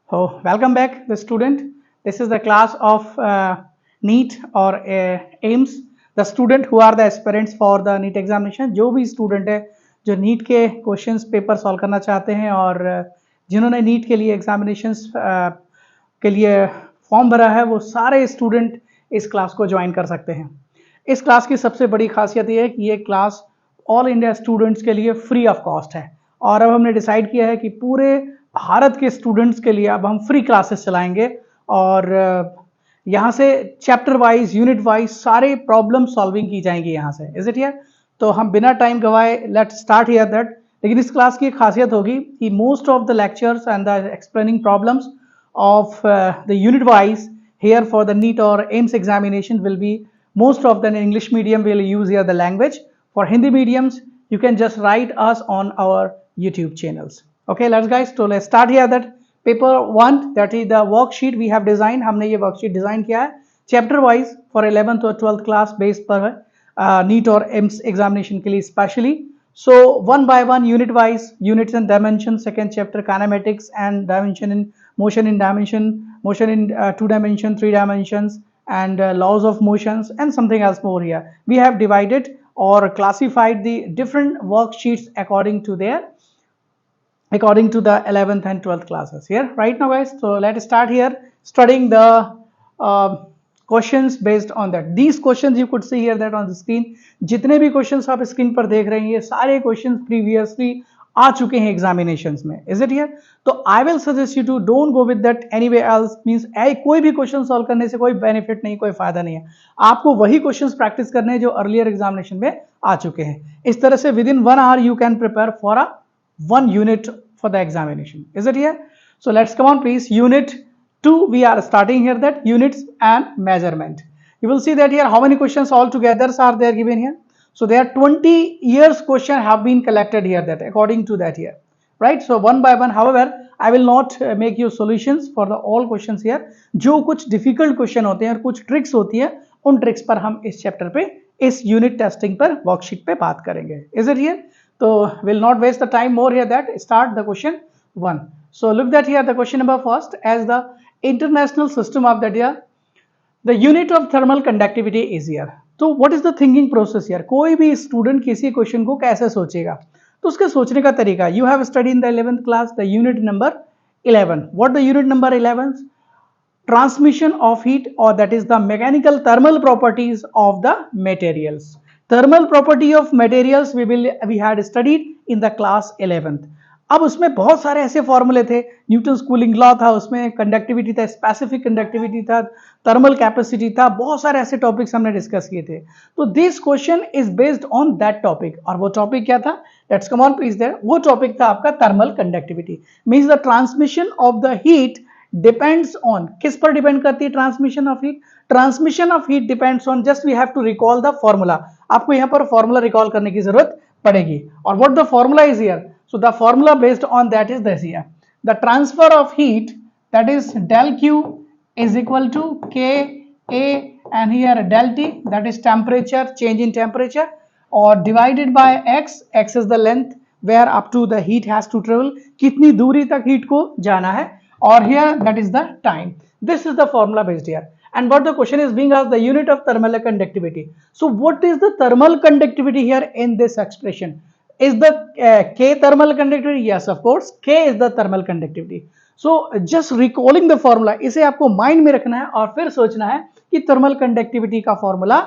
Oh, welcome back, the student. This is the class of NEET or AIMS. The student who are the aspirants for the NEET examination. जो भी student है जो NEET के questions paper solve करना चाहते हैं और जिन्होंने NEET के लिए examinations के लिए फॉर्म भरा है वो सारे स्टूडेंट इस क्लास को ज्वाइन कर सकते हैं। इस क्लास की सबसे बड़ी खासियत ये है कि ये क्लास ऑल इंडिया स्टूडेंट्स के लिए फ्री ऑफ कॉस्ट है और अब हमने डिसाइड किया है कि पूरे भारत के स्टूडेंट्स के लिए अब हम फ्री क्लासेस चलाएंगे और यहाँ से चैप्टर वाइज यूनिट वाइज सारे प्रॉब्लम सॉल्विंग की जाएंगी यहाँ से। Is it here? तो हम बिना टाइम गवाए लेट स्टार्ट हियर दैट। लेकिन इस क्लास की एक खासियत होगी कि most of the lectures and the explaining problems of the unit wise here for the NEET or AIMS examination will be most of the English medium will use here the language. For Hindi mediums you can just write us on our YouTube channels. Okay, let's start here that paper 1, that is the worksheet we have designed. हमने ये worksheet design किया है chapter wise for 11th और 12th class based पर NEET और AIMS examination के लिए specially. So one by one, unit wise, units and dimensions, second chapter kinematics and dimension in motion in dimension, motion in 2 dimension, 3 dimensions, and laws of motions and something else more here. We have divided or classified the different worksheets according to the 11th and 12th classes here right now, guys. So let's start here studying the questions based on that. These questions you could see here that on the screen. जितने भी questions आप screen पर देख रहे हैं ये सारे questions previously आ चुके हैं examinations में. Is it here? तो I will suggest you to don't go with that anyway else means कोई भी question solve करने से कोई benefit नहीं, कोई फायदा नहीं है. आपको वही questions practice करने हैं जो earlier examination में आ चुके हैं. इस तरह से within 1 hour you can prepare for a 1 unit for the examination. Is it here? So let's come on please. Unit 2 we are starting here, that units and measurement. You will see that here how many questions altogether are there given here. So there are 20 years question have been collected here, that according to that here, right? So one by one, however I will not make you solutions for the all questions here. जो कुछ difficult question होते हैं और कुछ tricks होती है उन tricks पर हम इस chapter पे इस unit testing पर worksheet पे बात करेंगे. Is it here? So will not waste the time more here, that start the question 1. So look that here the question number first, as the international system of that year, the unit of thermal conductivity is here. तो what is the thinking process here? कोई भी student किसी question को कैसे सोचेगा तो उसके सोचने का तरीका, you have studied in the 11th class the unit number 11. What the unit number 11? Transmission of heat, or that is the mechanical thermal properties of the materials. Thermal property of materials we had studied in the class 11th. अब उसमें बहुत सारे ऐसे फॉर्मूले थे, Newton's cooling law था, उसमें conductivity था, स्पेसिफिक कंडक्टिविटी था, थर्मल कैपेसिटी था, बहुत सारे ऐसे टॉपिक्स हमने डिस्कस किए थे. तो this question is based on that topic, और वो टॉपिक क्या था? Let's come on please there. वो टॉपिक था आपका thermal conductivity. Means the transmission of the heat depends on, किस पर डिपेंड करती है transmission of heat? Transmission of heat depends on, just we have to recall the formula. आपको यहाँ पर फॉर्मूला रिकॉल करने की जरूरत पड़ेगी. और what the formula is here? So the formula based on that is this here. The transfer of heat, that is del Q is equal to K A, and here del T, that is temperature, change in temperature, or divided by X. X is the length where up to the heat has to travel. कितनी दूरी तक heat को जाना है, और here that is the time. This is the formula based here. And what the question is being asked, the unit of thermal conductivity. So what is the thermal conductivity here in this expression? Is the K thermal conductivity? Yes, of course, K is the thermal conductivity. So just recalling the formula, इसे आपको mind में रखना है और फिर सोचना है कि thermal conductivity का फॉर्मूला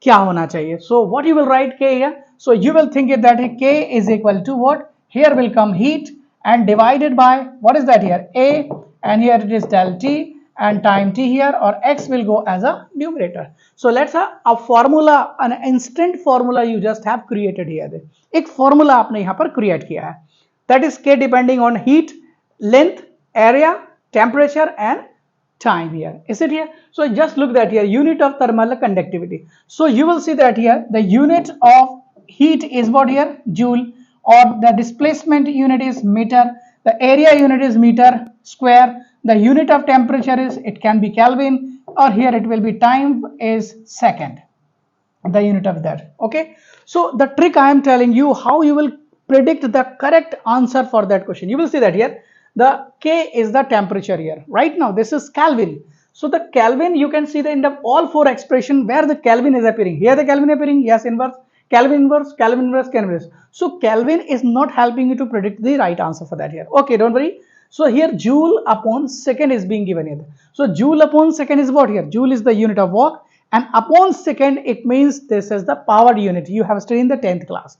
क्या होना चाहिए. So what you will write K here? So you will think it that K is equal to what? Here will come heat and divided by, what is that here? A, and here it is del T and time T here, or X will go as a numerator. So let's a formula, an instant formula you just have created here. एक formula आपने यहाँ पर create किया है. That is K depending on heat, length, area, temperature and time here. Is it here? So just look that here, unit of thermal conductivity. So you will see that here the unit of heat is what here? Joule, or the displacement unit is meter, the area unit is meter square, the unit of temperature is, it can be Kelvin, or here it will be time is second, the unit of that. Okay, so the trick I am telling you how you will predict the correct answer for that question. You will see that here The K is the temperature here. Right now, this is Kelvin. So the Kelvin, you can see the in the all four expression where the Kelvin is appearing. Here the Kelvin appearing, yes, inverse, Kelvin inverse, Kelvin inverse, Kelvin inverse. So Kelvin is not helping you to predict the right answer for that here. Okay, don't worry. So here joule upon second is being given here. So joule upon second is what here? Joule is the unit of work, and upon second it means this is the power unit. You have studied in the 10th class.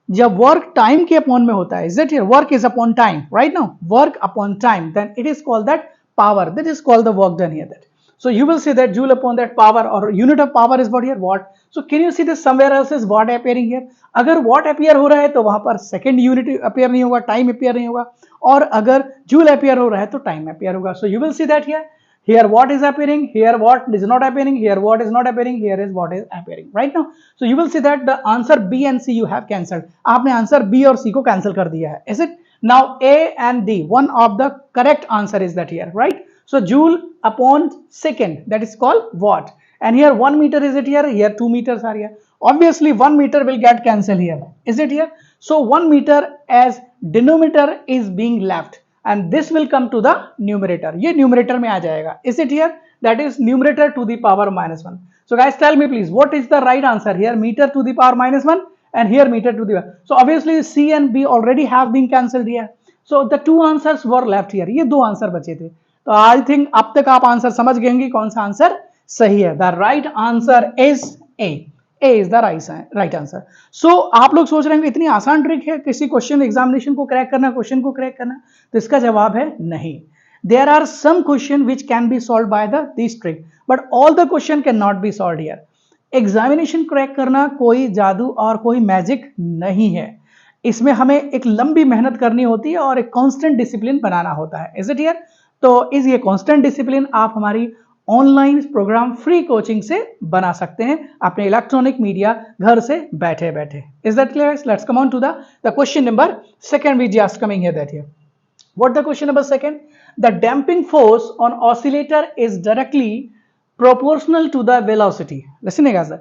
जब work time के upon में होता है, is it here work is upon time, right now work upon time, then it is called that power, that is called the work done here that. So you will see that joule upon that power or unit of power is what here watt. So can you see this somewhere else is watt appearing here? अगर watt appear हो रहा है तो वहां पर second unit appear नहीं होगा, time appear नहीं होगा, और अगर joule appear हो रहा है तो time appear होगा. So you will see that here. Here what is appearing, here what is not appearing, here what is not appearing, here is what is appearing right now. So you will see that the answer B and C you have cancelled. आपने answer B और C को cancel कर दिया है. Is it? Now A and D, one of the correct answer is that here, right? So joule upon second, that is called watt. And here 1 meter is it here? Here 2 meters are here. Obviously 1 meter will get cancelled here. Is it here? So 1 meter as denominator is being left. And this will come to the numerator. ये numerator में आ जाएगा. Is it here? That is numerator to the power minus 1. So guys, tell me please, what is the right answer here? Meter to the power minus 1 and here meter to the power. So obviously C and B already have been cancelled here. So the two answers were left here. ये दो answer बचे थे. तो I think अब तक आप answer समझ गए होंगे कौन सा आंसर सही है. The right answer is A. A is the right answer. So आप लोग सोच रहे हैं इतनी आसान ट्रिक है किसी क्वेश्चन एग्जामिनेशन को क्रैक करना, क्वेश्चन को क्रैक करना, तो इसका जवाब है नहीं. There are some question which can be solve by this trick, but all the question can not be solve here. Examination crack करना कोई जादू और कोई मैजिक नहीं है. इसमें हमें एक लंबी मेहनत करनी होती है और एक कांस्टेंट डिसिप्लिन बनाना होता है. Is it here? तो इस ये कांस्टेंट डिसिप्लिन आप हमारी ऑनलाइन प्रोग्राम फ्री कोचिंग से बना सकते हैं अपने इलेक्ट्रॉनिक मीडिया घर से बैठे बैठे. Is that clear? Let's come on to the question number second we just coming here that here. What the question number second? The damping force on oscillator is directly proportional to the velocity. Listen guys,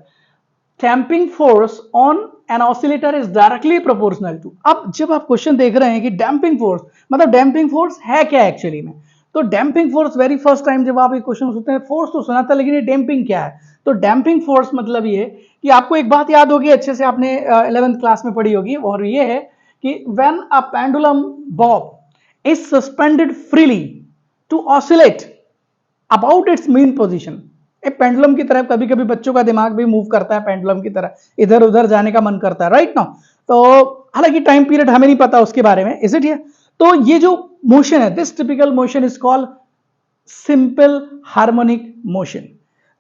damping force on an oscillator is directly proportional to. अब जब आप question देख रहे हैं कि damping force मतलब damping force है क्या एक्चुअली में, तो damping force very first time जब आप ये क्वेश्चन सुनते हैं, फोर्स तो सुना था लेकिन ये डैम्पिंग क्या है? तो डैम्पिंग फोर्स मतलब ये कि आपको एक बात याद होगी, अच्छे से आपने 11th क्लास में पढ़ी होगी, और ये है कि when a pendulum bob is suspended freely to oscillate about its mean position. एक पेंडुलम की तरह कभी कभी बच्चों का दिमाग भी मूव करता है, पेंडुलम की तरह इधर उधर जाने का मन करता है, राइट नाउ. तो हालांकि टाइम पीरियड हमें नहीं पता उसके बारे में. Is it here? तो ये जो मोशन है, this typical motion is called simple harmonic motion.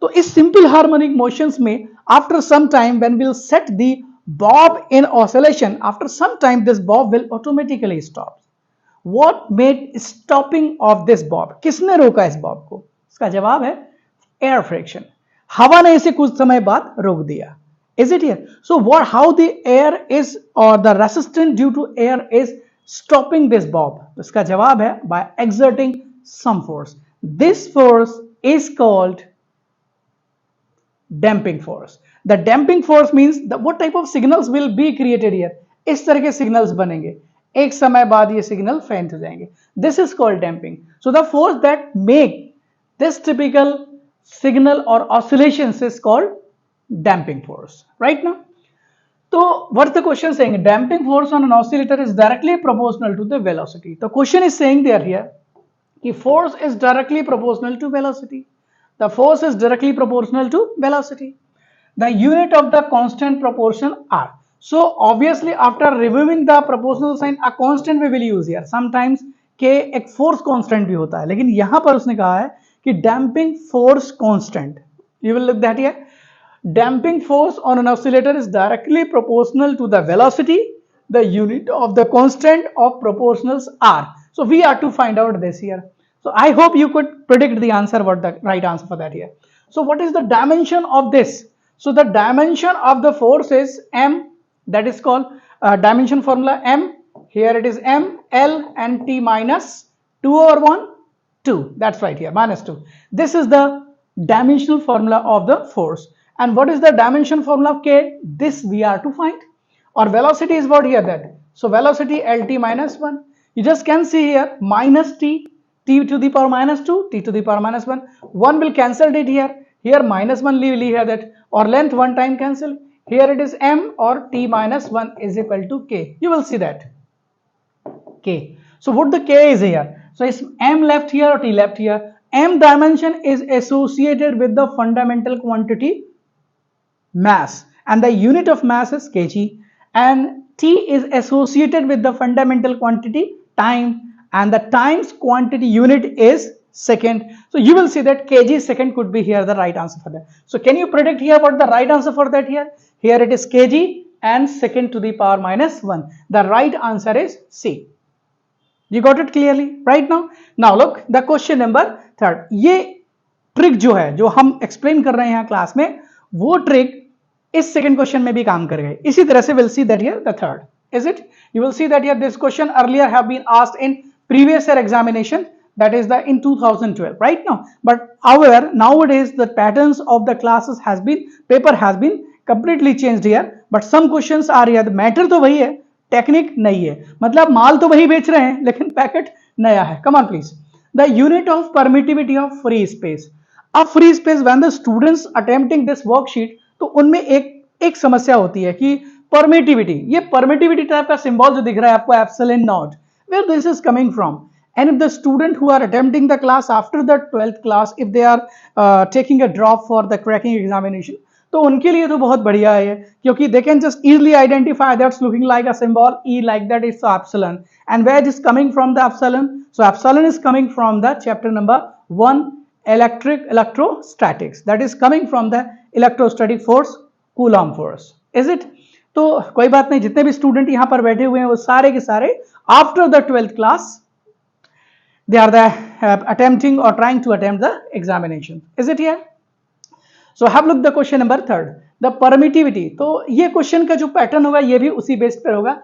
तो इस सिंपल हार्मोनिक मोशंस में after some time when will set the bob in oscillation, after some time this bob will automatically stop. What made stopping of this bob? किसने रोका इस Bob को? इसका जवाब है एयर फ्रिक्शन. हवा ने इसे कुछ समय बाद रोक दिया. Is it here? So what how the air is और the resistance due to air is stopping this bob? इसका जवाब है by exerting some force. This force is called damping force. The damping force means what type of signals will be created here? इस तरह के signals बनेंगे, एक समय बाद ये signal faint हो जाएंगे. This is called damping. So the force that make this typical signal or oscillations is called damping force. Right now, so what's the question saying? Damping force on an oscillator is directly proportional to the velocity. The question is saying there here कि force is directly proportional to velocity. The force is directly proportional to velocity. The unit of the constant proportion r. So obviously after removing the proportional sign, a constant we will use here. Sometimes k एक force constant भी होता है, लेकिन यहाँ पर उसने कहा है कि damping force constant. You will look that here. Damping force on an oscillator is directly proportional to the velocity. The unit of the constant of proportionals are. So we are to find out this here. So I hope you could predict the answer, what the right answer for that here. So what is the dimension of this? So the dimension of the force is m. That is called dimension formula m. Here it is m, l and t minus 2 over 1, 2. That's right here, minus 2. This is the dimensional formula of the force. And what is the dimension formula of k? This we are to find. Or velocity is what here that. So velocity lt minus 1. You just can see here minus t, t to the power minus 2, t to the power minus 1. 1 will cancel it here. Here minus 1 leave here that, or length one time cancel. Here it is m or t minus 1 is equal to k. You will see that k. So what the k is here? So is m left here or t left here? M dimension is associated with the fundamental quantity mass, and the unit of mass is kg, and t is associated with the fundamental quantity time, and the times quantity unit is second. So you will see that kg second could be here the right answer for that. So can you predict here what the right answer for that here? Here it is kg and second to the power minus 1. The right answer is C. You got it clearly right now? Now look the question number 3rd. ये trick जो है जो हम explain कर रहे हैं यहाँ class में, वो ट्रिक इस सेकंड क्वेश्चन में भी काम कर गए. इसी तरह से will see that here the third. Is it? You will see that here this question earlier have been asked in previous year examination, that is the in 2012 right now. But however nowadays the patterns of the classes has been, paper has been completely changed here, but some questions are here. The matter तो वही है, technique नहीं है. मतलब माल तो वही बेच रहे हैं लेकिन पैकेट नया है. Come on please. The unit of permittivity of free space. अब free space when the students attempting this worksheet, तो उनमें एक समस्या होती है कि परमिटिविटी, ये परमिटिविटी टाइप का सिंबल जो दिख रहा है आपको epsilon naught, where this is coming from. And if the student who are attempting the class after the 12th class, if they are taking a drop for the cracking examination, तो उनके लिए तो बहुत बढ़िया है, क्योंकि they can just easily identify that's looking like a symbol E like that is epsilon, and where is coming from the epsilon. So epsilon is coming from the chapter number 1 electrostatics, that is coming from the electrostatic force, Coulomb force. Is it? तो कोई बात नहीं, जितने भी student यहां पर बैठे हुए हैं वो सारे के सारे after the 12th class they are the attempting or trying to attempt the examination. Is it here? So have look the question number 3rd, the permittivity. तो ये क्वेश्चन का जो पैटर्न होगा ये भी उसी बेस पर होगा.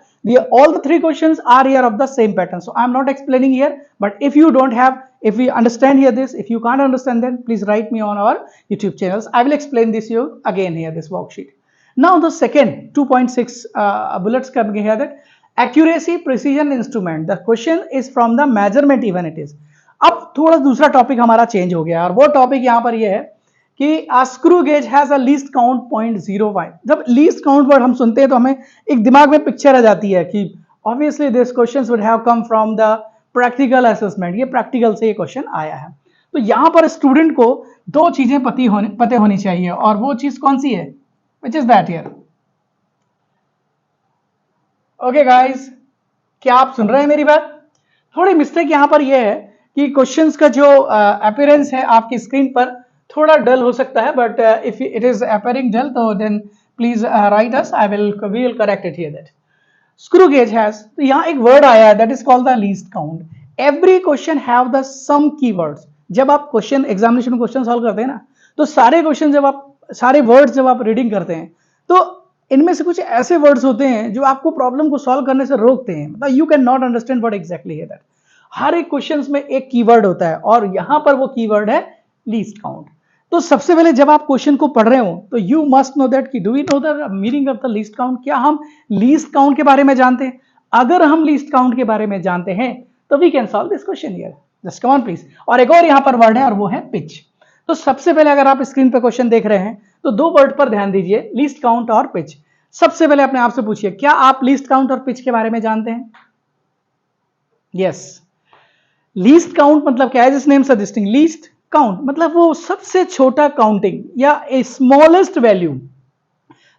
All the 3 questions are here of the same pattern, so I am not explaining here, but if you don't have, if we understand here this, if you can't understand, then please write me on our YouTube channels. I will explain this you again here, this worksheet. Now the second 2.6 bullets coming here, that accuracy precision instrument. The question is from the measurement even it is. अब थोड़ा दूसरा topic हमारा change हो गया, और वो topic यहाँ पर ये है कि a screw gauge has a least count 0.05. जब least count वर्ड हम सुनते हैं तो हमें एक दिमाग में पिक्चर आ जाती है कि obviously this questions would have come from the practical assessment. ये प्रैक्टिकल से ये क्वेश्चन आया है. तो यहाँ पर स्टूडेंट को 2 चीजें पते होनी चाहिए, और वो चीज कौन सी है? Which is that here? Okay guys, क्या आप सुन रहे हैं मेरी बात? थोड़ी मिस्टेक यहाँ पर ये है कि क्वेश्चंस का जो अपीयरेंस है आपकी स्क्रीन पर थोड़ा डल हो सकता है, but if it is appearing dull तो then please write us, we will correct it here. That screw gauge has, तो यहाँ एक वर्ड आया है that is called the least count. Every question have the some keywords. जब आप question examination में question solve करते हैं ना, तो सारे क्वेश्चन जब आप सारे वर्ड्स जब आप रीडिंग करते हैं तो इनमें से कुछ ऐसे वर्ड्स होते हैं जो आपको प्रॉब्लम को सॉल्व करने से रोकते हैं. मतलब you can not understand what exactly है दैट. हर एक क्वेश्चंस में एक कीवर्ड होता है, और यहां पर वो कीवर्ड है लीस्ट काउंट. तो सबसे पहले जब आप क्वेश्चन को पढ़ रहे हो तो यू मस्ट नो दैट कि do we know the meaning of the least count. क्या हम लीस्ट काउंट के बारे में जानते हैं? अगर हम लीस्ट काउंट के बारे में जानते हैं तो we can solve this question here. Just come on please. और एक और यहां पर वर्ड है, और वो है पिच. तो सबसे पहले अगर आप स्क्रीन पर क्वेश्चन देख रहे हैं तो 2 वर्ड पर ध्यान दीजिए, लीस्ट काउंट और पिच. सबसे पहले अपने आप से पूछिए, क्या आप लीस्ट काउंट और पिच के बारे में जानते हैं? यस. लीस्ट काउंट मतलब क्या है? जिस नेम सजेस्टिंग लीस्ट काउंट मतलब वो सबसे छोटा काउंटिंग या a smallest value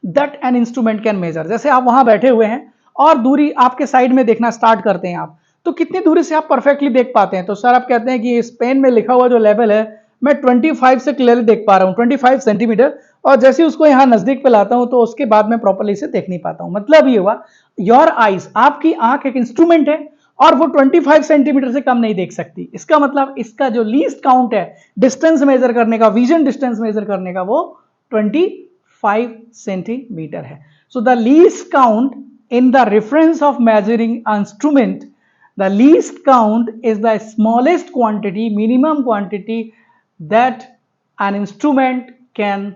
that an instrument can measure. जैसे आप वहां बैठे हुए हैं और दूरी आपके साइड में देखना स्टार्ट करते हैं आप, तो कितनी दूरी से आप परफेक्टली देख पाते हैं? तो सर आप कहते हैं कि इस पेन में लिखा हुआ जो लेवल है मैं 25 से क्लियरली देख पा रहा हूं, 25 सेंटीमीटर, और जैसे उसको यहां नजदीक पे लाता हूं तो उसके बाद में प्रॉपर्ली से देख नहीं पाता हूं. मतलब ये हुआ योर आईज, आपकी आंख एक इंस्ट्रूमेंट है और वो 25 सेंटीमीटर से कम नहीं देख सकती. इसका मतलब इसका जो लीस्ट काउंट है डिस्टेंस मेजर करने का, विजन डिस्टेंस मेजर करने का, वो 25 सेंटीमीटर है. So the least count in the reference of measuring instrument, the least count is the smallest quantity, minimum quantity that an instrument can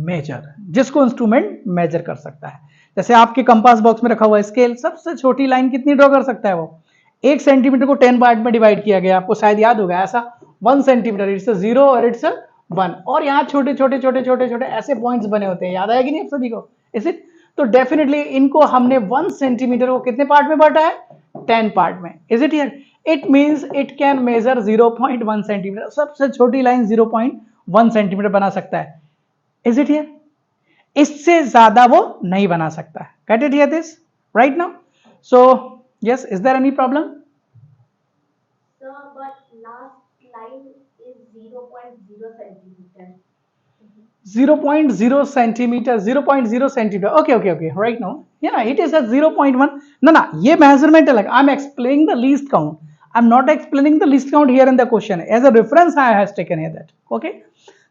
measure, जिसको instrument major कर सकता है. जैसे आपके कंपास बॉक्स में रखा हुआ स्केल, सबसे छोटी लाइन कितनी ड्रॉ कर सकता है? वो 1 सेंटीमीटर को 10 पार्ट में डिवाइड किया गया, आपको शायद याद होगा ऐसा 1 सेंटीमीटर, इट्स 0 और इट्स 1, और यहाँ छोटे छोटे छोटे छोटे छोटे ऐसे पॉइंट्स बने होते हैं, याद आएगी नहीं आप सभी को, इज इट? तो डेफिनेटली इनको हमने 1 सेंटीमीटर को कितने पार्ट में बांटा है? 10 पार्ट में, is it here? It means it can measure 0.1 centimetre, सबसे छोटी लाइन 0.1 सेंटीमीटर बना सकता है, इज इट हियर? इससे ज्यादा वो नहीं बना सकता है, get it here this right now? So yes, is there any problem? Sir, but last line is 0.0 centimeter. 0.0 centimeter, 0.0 centimeter, okay, right now, yeah, it is a 0.1, no, ये measurement अलग, I'm explaining the least count, I'm not explaining the least count here in the question, as a reference I has taken here that, okay?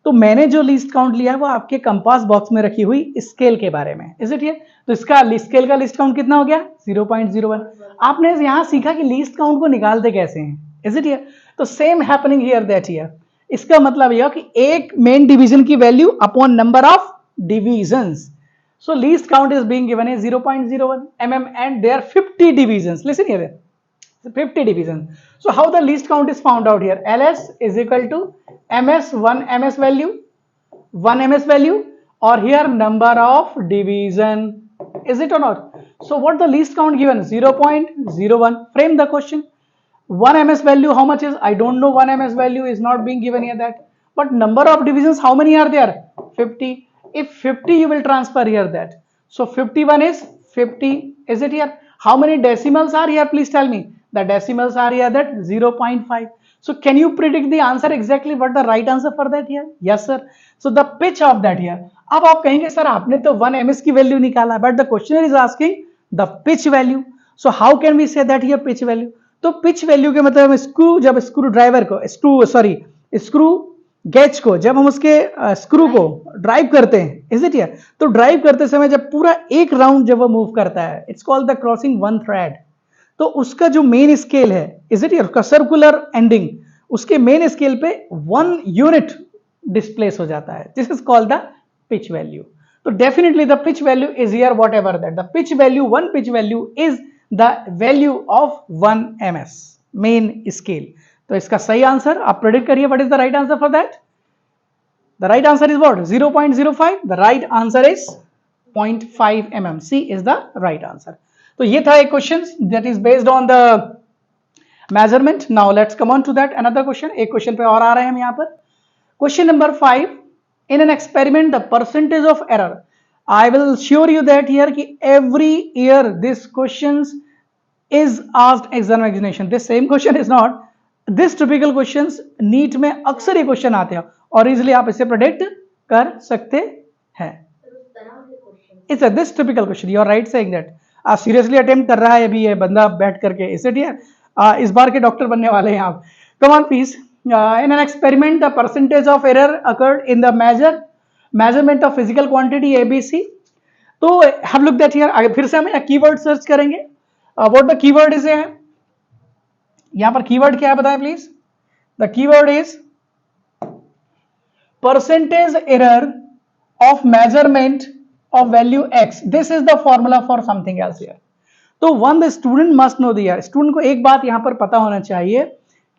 तो मैंने जो least count लिया है वो आपके compass box में रखी हुई स्केल के बारे में, इज इट? तो इसका स्केल का लीस्ट काउंट कितना हो गया? 0.01। आपने यहां सीखा कि लीस्ट काउंट को निकालते कैसे हैं, इज इट? तो same happening here that here, इसका मतलब यह कि एक मेन डिवीजन की value upon number of divisions, so least count is being given है 0.01 mm and there are 50 divisions, listen here, 50 divisions. So how the least count is found out here? LS is equal to MS, 1 MS value, 1 MS value, or here number of division, is it or not? So what the least count given? 0.01. Frame the question. 1 MS value how much is? I don't know. 1 MS value is not being given here that. But number of divisions how many are there? 50. If 50 you will transfer here that. So 51 is 50. Is it here? How many decimals are here? Please tell me. The decimals are here that 0.5. So can you predict the answer exactly? What the right answer for that here? Yes sir. So the pitch of that here. अब आप कहेंगे sir आपने तो 1 ms की value निकाला, but the questioner is asking the pitch value. So how can we say that here pitch value? तो pitch value के मतलब स्क्रू, जब स्क्रू ड्राइवर को स्क्रू गेज को जब हम उसके स्क्रू को ड्राइव करते हैं, इज इट हियर? तो ड्राइव करते समय जब पूरा एक राउंड जब वो मूव करता है, it's called the crossing one thread, तो उसका जो मेन स्केल है, इज इट हियर, उसका सर्कुलर एंडिंग, उसके मेन स्केल पे 1 यूनिट डिस्प्लेस हो जाता है, this is called the pitch value. तो definitely the pitch value is here whatever that, the pitch value, one pitch value is the value of 1 ms main scale. तो इसका सही answer आप predict करिए, what is the right answer for that? The right answer is what? 0.05. The right answer is 0.5 mm. C is the right answer. तो ये था एक question that is based on the measurement. Now let's come on to that another question. एक question पे और आ रहे हैं हम यहाँ पर. Question number 5. In an experiment the percentage of error, I will assure you that here कि every year this questions is asked exam examination. This same question is not. This typical questions NEET में अक्सर ये question आते हैं और easily आप इसे predict कर सकते हैं. It's a this typical question. You are right saying that. Seriously attempt कर रहा है अभी ये बंदा बैठ करके, इज इट हियर? इस बार के डॉक्टर बनने वाले हैं आप. कम on please. In an experiment the percentage of error occurred in the measurement of physical quantity ABC. तो हम लोग दैट हियर, आगे फिर से हम कीवर्ड सर्च करेंगे. व्हाट द कीवर्ड इज है यहां पर? कीवर्ड क्या है बताएं please? The keyword is percentage error of measurement of value x. This is the formula for something else here. तो one the student must know the student को एक बात यहां पर पता होना चाहिए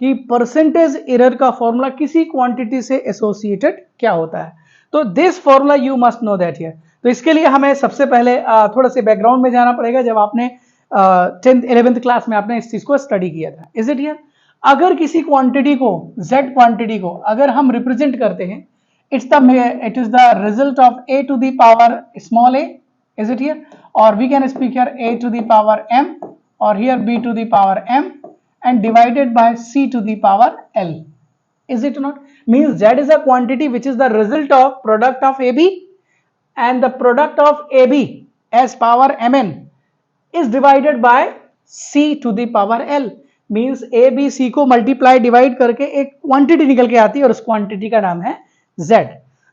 कि परसेंटेज एरर का फॉर्मूला किसी क्वांटिटी से एसोसिएटेड क्या होता है. तो this formula you must know that here. तो इसके लिए हमें सबसे पहले थोड़ा से बैकग्राउंड में जाना पड़ेगा. जब आपने 10th 11th क्लास में आपने इस चीज को स्टडी किया था, इज इट हियर? अगर किसी क्वांटिटी को, z क्वांटिटी को अगर हम रिप्रेजेंट करते हैं, it is the result of a to the power small a, is it here? Or we can speak here a to the power m, or here b to the power m, and divided by c to the power l, is it not? Means z is a quantity which is the result of product of ab, and the product of ab as power mn is divided by c to the power l. Means a b c को multiply divide करके एक quantity निकल के आती है और उस quantity का नाम है Z.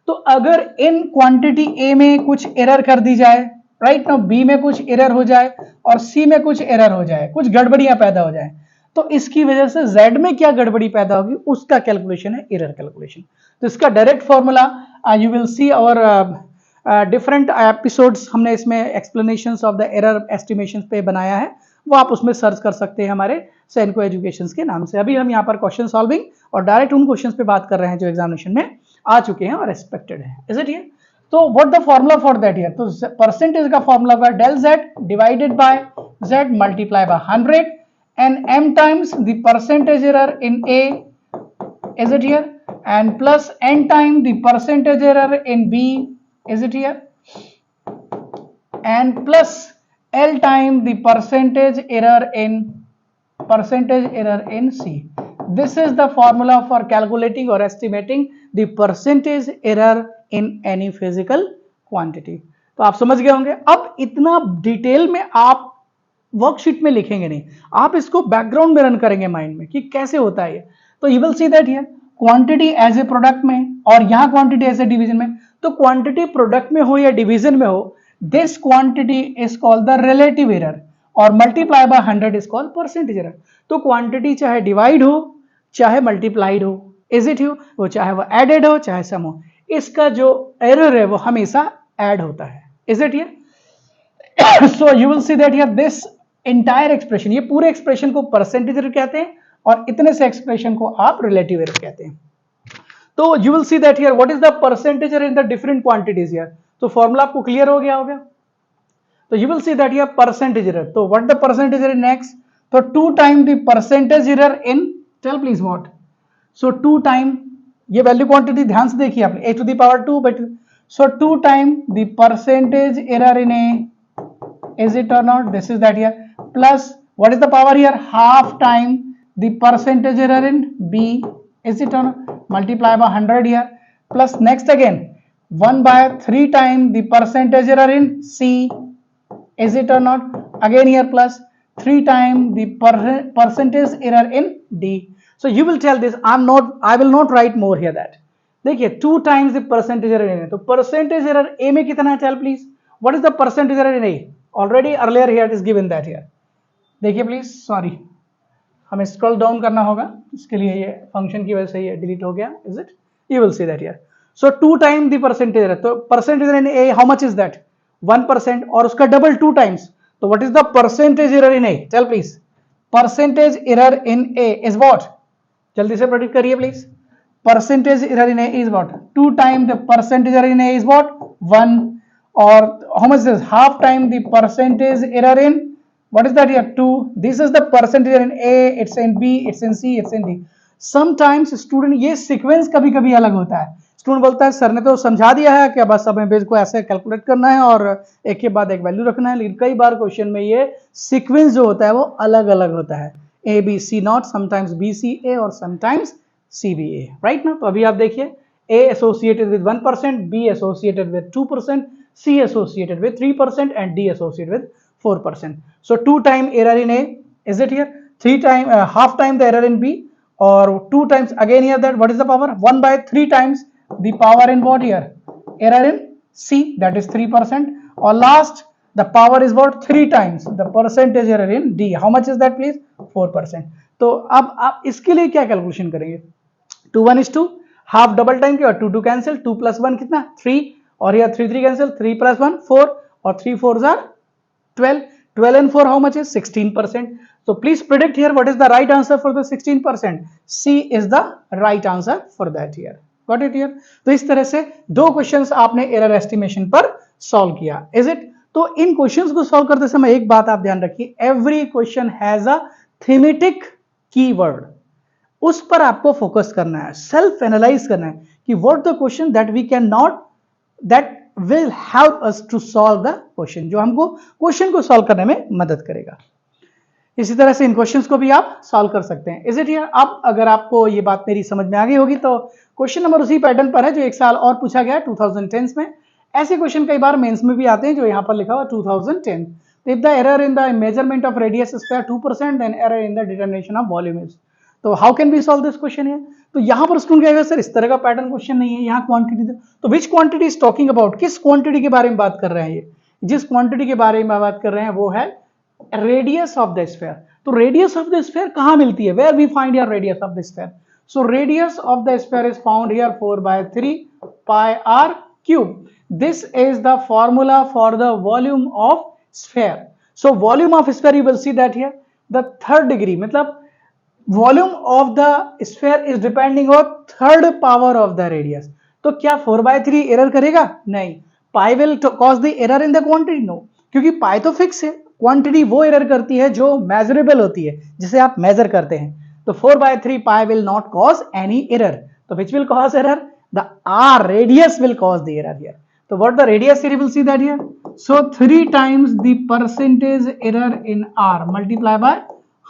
तो अगर इन क्वांटिटी A में कुछ एरर कर दी जाए, राइट नाउ B में कुछ एरर हो जाए और C में कुछ एरर हो जाए, कुछ गड़बड़ियां पैदा हो जाए, तो इसकी वजह से Z में क्या गड़बड़ी पैदा होगी उसका कैलकुलेशन है एरर कैलकुलेशन. तो इसका डायरेक्ट फॉर्मूला यू विल सी और डिफरेंट एपिसोड्स हमने इसमें explanations of the error estimation पे बनाया है. वो आप उसमें सर्च कर सकते हैं हमारे सेनको एजुकेशन के नाम से। अभी हम यहाँ पर क्वेश्चन सॉल्विंग और डायरेक्ट उन क्वेश्चन पे बात कर रहे हैं जो एग्जामिनेशन में आ चुके हैं और एक्सपेक्टेड है। Is it here? तो what the formula for that here? तो परसेंटेज का फॉर्मूला होगा del Z divided by Z multiply by 100 and m times the percentage error in A, is it here? And plus n time the percentage error in B, is it here? And plus L time the percentage error in C. This is the formula for calculating or estimating the percentage error in any physical quantity. तो आप समझ गए होंगे। अब इतना detail में आप worksheet में लिखेंगे नहीं, आप इसको बैकग्राउंड में रन करेंगे माइंड में कि कैसे होता है ये। तो you will see that here quantity as a product में और यहाँ क्वांटिटी एज ए डिवीजन में। तो क्वांटिटी प्रोडक्ट में हो या डिवीजन में हो, this quantity is called the relative error और multiply by 100 is called percentage error. तो क्वांटिटी चाहे डिवाइड हो चाहे मल्टीप्लाइड हो, इज इट यू, वो चाहे वो एडेड हो चाहे सम हो, इसका जो एरर है वो हमेशा ऐड होता है। Is it here? So you will see that here this entire expression, ये पूरे एक्सप्रेशन को परसेंटेज एरर कहते हैं और इतने से एक्सप्रेशन को आप रिलेटिव एरर कहते हैं। तो you will see that here what is the percentage error in the different quantities here. तो फॉर्मूला आपको क्लियर हो गया होगा। तो you will see that here percentage error, तो what the percentage error next, तो 2 time the percentage error in, tell please what, so 2 time, ये value quantity ध्यान से देखिए आपने, a to the power 2, but so 2 time the percentage error in a, is it or not, this is that here, plus what is the power here, half time the percentage error in B, is it or not, multiply by 100 here, plus next again 1 by 3 time the percentage error in C, is it or not, again here plus 3 time the percentage error in D. So you will tell this, I will not write more here that, देखिए 2 times the percentage error in A, तो percentage error A में कितना है, tell please, what is the percentage error in A? Already earlier here it is given that here, देखिए please, sorry हमें scroll down करना होगा, इसके लिए ये फंक्शन की वजह से ये डिलीट हो गया। Is it? You will see that here, so 2 time the percentage error, तो percentage error in A how much is that, 1%, और उसका डबल 2 टाइम्स, तो what is the percentage error in A, tell please, percentage error in A is what, जल्दी से predict करिए please, percentage error in A is what, 2 time the percentage error in A is what, 1, और how much is half time the percentage error in, what is that here, 2, this is the percentage in A, it's in B, it's in C, it's in D. Sometimes student, ये sequence कभी कभी अलग होता है, student बोलता है sir ने तो समझा दिया है कि बस हमें बेस को ऐसे कैलकुलेट करना है और एक के बाद एक वैल्यू रखना है, लेकिन कई बार क्वेश्चन में ये सीक्वेंस जो होता है वो अलग अलग होता है, A B C not, sometimes B C A और sometimes C B A, right ना। तो अभी आप देखिए A associated with 1%, B associated with 2%, C associated with 3% and D associated with 4%. So 2 time error in A, is it here? 3 time, half time the error in B, or 2 times again here, that what is the power, 1 by 3 times the power in what here, error in C, that is 3%, or last the power is what, 3 times the percentage error in D, how much is that please, 4%. तो अब आप इसके लिए क्या calculation करेंगे, 2 1 is 2, half double time के और 2 2 cancel, 2 plus 1 कितना 3, और यहाँ 3 3 कैंसिल, 3 plus 1 4, और 3 4s are 12, 12 and 4 how much is 16%. So please predict here what is the right answer for the 16%. C is the right answer for that here. Got it here? तो इस तरह से 2 questions आपने error estimation पर solve किया, is it? तो इन questions को solve करते समय एक बात आप ध्यान रखिए, every question has a thematic keyword, उस पर आपको फोकस करना है, सेल्फ एनालाइज करना है कि what the question that we can not, that will help us to solve the question, जो हमको क्वेश्चन को सॉल्व करने में मदद करेगा। इसी तरह से इन क्वेश्चंस को भी आप सॉल्व कर सकते हैं, इज इट हियर? अब अगर आपको ये बात मेरी समझ में आ गई होगी तो क्वेश्चन नंबर उसी पैटर्न पर है जो एक साल और पूछा गया 2010 में। ऐसे क्वेश्चन कई बार मेंस में भी आते हैं जो यहाँ पर लिखा हुआ 2010, if the error in the measurement of radius square 2% then error in the determination of volume is, तो how can we solve this question here? तो यहां पर स्टूडेंट कहेगा सर इस तरह का पैटर्न क्वेश्चन नहीं है, यहाँ क्वांटिटी, तो विच क्वांटिटी इज टॉकिंग अबाउट, किस क्वांटिटी के बारे में बात कर रहे हैं ये? जिस क्वांटिटी के बारे में बात कर रहे हैं वो है रेडियस ऑफ द स्फीयर। तो रेडियस ऑफ द स्फीयर कहां मिलती है, where we find your radius of the sphere? So radius of the sphere is found here 4/3 pi r cube. This is the formula for the volume of sphere. So volume of sphere you will see that here the third degree मतलब volume of the sphere is depending on third power of the radius. तो क्या 4/3 error करेगा? नहीं। Pi will cause the error in the quantity? No, क्योंकि pi तो fix है। Quantity वो error करती है जो मेजरेबल होती है, जिसे आप मेजर करते हैं। तो 4/3 pi will not cause any error. तो which will cause error? The R radius will cause the error here. So what the radius here, you will see that here. So 3 times the percentage error in R multiply by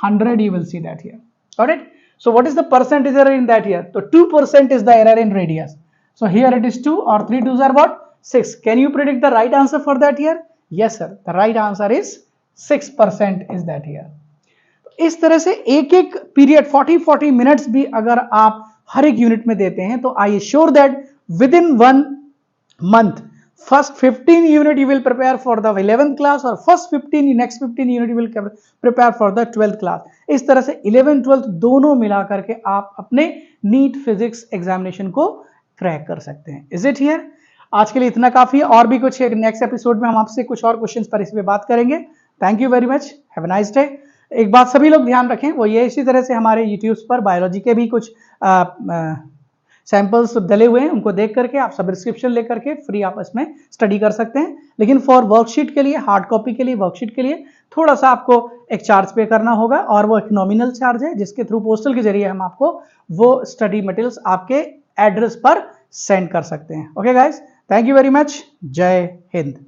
100, you will see that here. Got it? So what is the percentage error in that here? So 2% is the error in radius. So here it is 2 or 3 2s are what? 6. Can you predict the right answer for that here? Yes sir. The right answer is 6% is that here. इस तरह से एक एक period 40 minutes भी अगर आप हर एक unit में देते हैं तो I assure that with in 1 month first 15 unit you will prepare for the 11th class or first 15 next 15 unit you will prepare for the 12th class। इस तरह से 11 12 दोनों मिला करके आप अपने नीट फिजिक्स एग्जामिनेशन को क्रैक कर सकते हैं। Is it here? आज के लिए इतना काफी है, और भी कुछ नेक्स्ट एपिसोड में हम आपसे कुछ और क्वेश्चंस पर इस पे बात करेंगे। Thank you very much, have a nice day. एक बात सभी लोग ध्यान रखें, वो ये इसी तरह से हमारे यूट्यूब पर बायोलॉजी के भी कुछ सैंपल्स डले हुए हैं, उनको देख करके आप सब्सक्रिप्शन लेकर के फ्री आप इसमें स्टडी कर सकते हैं। लेकिन फॉर वर्कशीट के लिए, हार्ड कॉपी के लिए, वर्कशीट के लिए थोड़ा सा आपको एक चार्ज पे करना होगा, और वो एक नॉमिनल चार्ज है जिसके थ्रू पोस्टल के जरिए हम आपको वो स्टडी मटेरियल्स आपके एड्रेस पर सेंड कर सकते हैं। Okay guys, thank you very much, जय हिंद।